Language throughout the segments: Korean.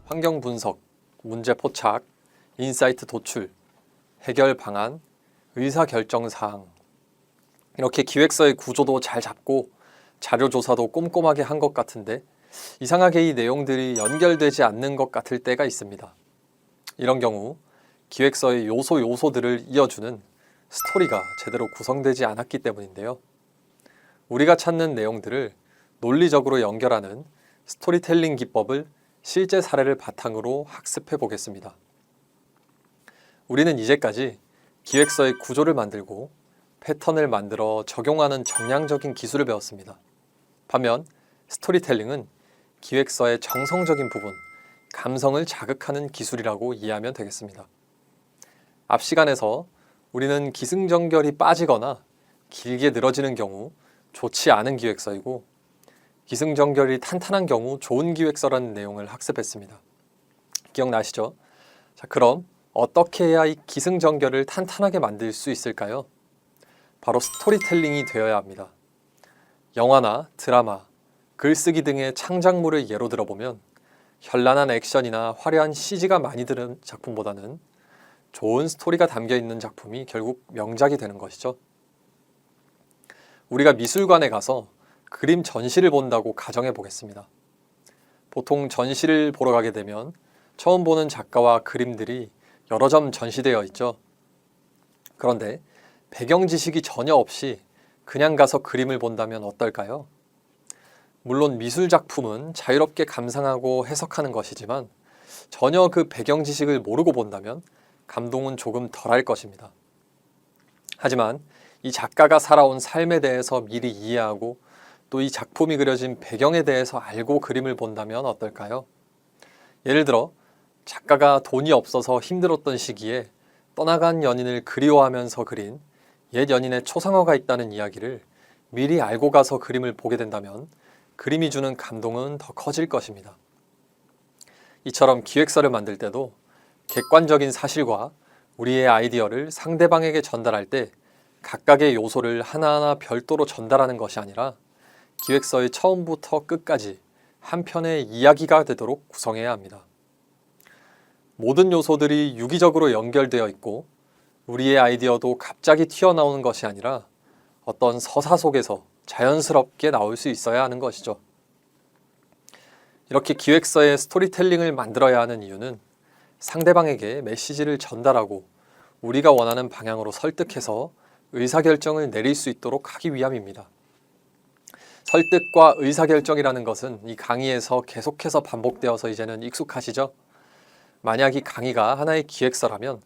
환경 분석, 문제 포착, 인사이트 도출, 해결 방안, 의사결정 사항. 이렇게 기획서의 구조도 잘 잡고 자료 조사도 꼼꼼하게 한 것 같은데 이상하게 이 내용들이 연결되지 않는 것 같을 때가 있습니다. 이런 경우 기획서의 요소들을 이어주는 스토리가 제대로 구성되지 않았기 때문인데요. 우리가 찾는 내용들을 논리적으로 연결하는 스토리텔링 기법을 실제 사례를 바탕으로 학습해 보겠습니다. 우리는 이제까지 기획서의 구조를 만들고 패턴을 만들어 적용하는 정량적인 기술을 배웠습니다. 반면 스토리텔링은 기획서의 정성적인 부분, 감성을 자극하는 기술이라고 이해하면 되겠습니다. 앞 시간에서 우리는 기승전결이 빠지거나 길게 늘어지는 경우 좋지 않은 기획서이고 기승전결이 탄탄한 경우 좋은 기획서라는 내용을 학습했습니다. 기억나시죠? 자, 그럼 어떻게 해야 이 기승전결을 탄탄하게 만들 수 있을까요? 바로 스토리텔링이 되어야 합니다. 영화나 드라마, 글쓰기 등의 창작물을 예로 들어보면 현란한 액션이나 화려한 CG가 많이 드는 작품보다는 좋은 스토리가 담겨있는 작품이 결국 명작이 되는 것이죠. 우리가 미술관에 가서 그림 전시를 본다고 가정해 보겠습니다. 보통 전시를 보러 가게 되면 처음 보는 작가와 그림들이 여러 점 전시되어 있죠. 그런데 배경 지식이 전혀 없이 그냥 가서 그림을 본다면 어떨까요? 물론 미술 작품은 자유롭게 감상하고 해석하는 것이지만 전혀 그 배경 지식을 모르고 본다면 감동은 조금 덜할 것입니다. 하지만 이 작가가 살아온 삶에 대해서 미리 이해하고 또 이 작품이 그려진 배경에 대해서 알고 그림을 본다면 어떨까요? 예를 들어 작가가 돈이 없어서 힘들었던 시기에 떠나간 연인을 그리워하면서 그린 옛 연인의 초상화가 있다는 이야기를 미리 알고 가서 그림을 보게 된다면 그림이 주는 감동은 더 커질 것입니다. 이처럼 기획서를 만들 때도 객관적인 사실과 우리의 아이디어를 상대방에게 전달할 때 각각의 요소를 하나하나 별도로 전달하는 것이 아니라 기획서의 처음부터 끝까지 한 편의 이야기가 되도록 구성해야 합니다. 모든 요소들이 유기적으로 연결되어 있고 우리의 아이디어도 갑자기 튀어나오는 것이 아니라 어떤 서사 속에서 자연스럽게 나올 수 있어야 하는 것이죠. 이렇게 기획서의 스토리텔링을 만들어야 하는 이유는 상대방에게 메시지를 전달하고 우리가 원하는 방향으로 설득해서 의사결정을 내릴 수 있도록 하기 위함입니다. 설득과 의사결정이라는 것은 이 강의에서 계속해서 반복되어서 이제는 익숙하시죠? 만약 이 강의가 하나의 기획서라면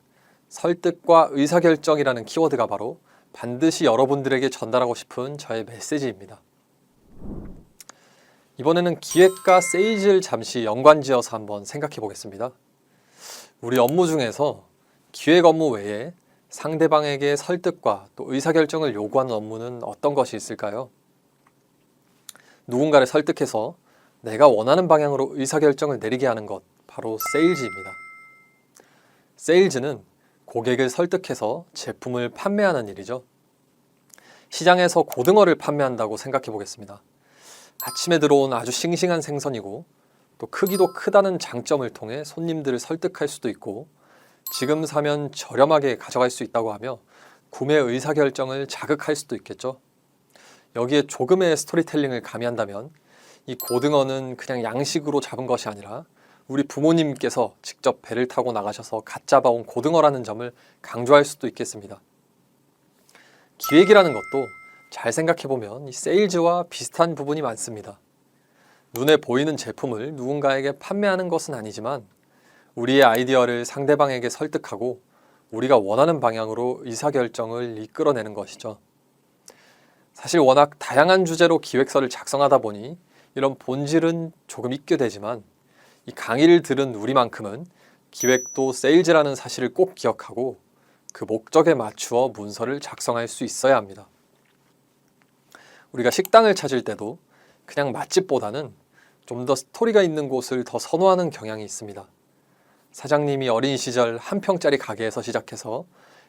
설득과 의사결정이라는 키워드가 바로 반드시 여러분들에게 전달하고 싶은 저의 메시지입니다. 이번에는 기획과 세일즈를 잠시 연관지어서 한번 생각해 보겠습니다. 우리 업무 중에서 기획 업무 외에 상대방에게 설득과 또 의사결정을 요구하는 업무는 어떤 것이 있을까요? 누군가를 설득해서 내가 원하는 방향으로 의사결정을 내리게 하는 것, 바로 세일즈입니다. 세일즈는 고객을 설득해서 제품을 판매하는 일이죠. 시장에서 고등어를 판매한다고 생각해 보겠습니다. 아침에 들어온 아주 싱싱한 생선이고 또 크기도 크다는 장점을 통해 손님들을 설득할 수도 있고 지금 사면 저렴하게 가져갈 수 있다고 하며 구매 의사결정을 자극할 수도 있겠죠. 여기에 조금의 스토리텔링을 가미한다면 이 고등어는 그냥 양식으로 잡은 것이 아니라 우리 부모님께서 직접 배를 타고 나가셔서 갓 잡아온 고등어라는 점을 강조할 수도 있겠습니다. 기획이라는 것도 잘 생각해보면 이 세일즈와 비슷한 부분이 많습니다. 눈에 보이는 제품을 누군가에게 판매하는 것은 아니지만 우리의 아이디어를 상대방에게 설득하고 우리가 원하는 방향으로 의사결정을 이끌어내는 것이죠. 사실 워낙 다양한 주제로 기획서를 작성하다 보니 이런 본질은 조금 잊게 되지만 이 강의를 들은 우리만큼은 기획도 세일즈라는 사실을 꼭 기억하고 그 목적에 맞추어 문서를 작성할 수 있어야 합니다. 우리가 식당을 찾을 때도 그냥 맛집보다는 좀 더 스토리가 있는 곳을 더 선호하는 경향이 있습니다. 사장님이 어린 시절 한 평짜리 가게에서 시작해서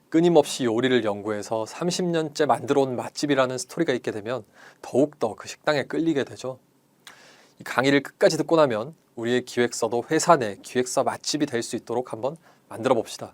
끊임없이 요리를 연구해서 30년째 만들어 온 맛집이라는 스토리가 있게 되면 더욱더 그 식당에 끌리게 되죠. 이 강의를 끝까지 듣고 나면 우리의 기획서도 회사 내 기획서 맛집이 될 수 있도록 한번 만들어 봅시다.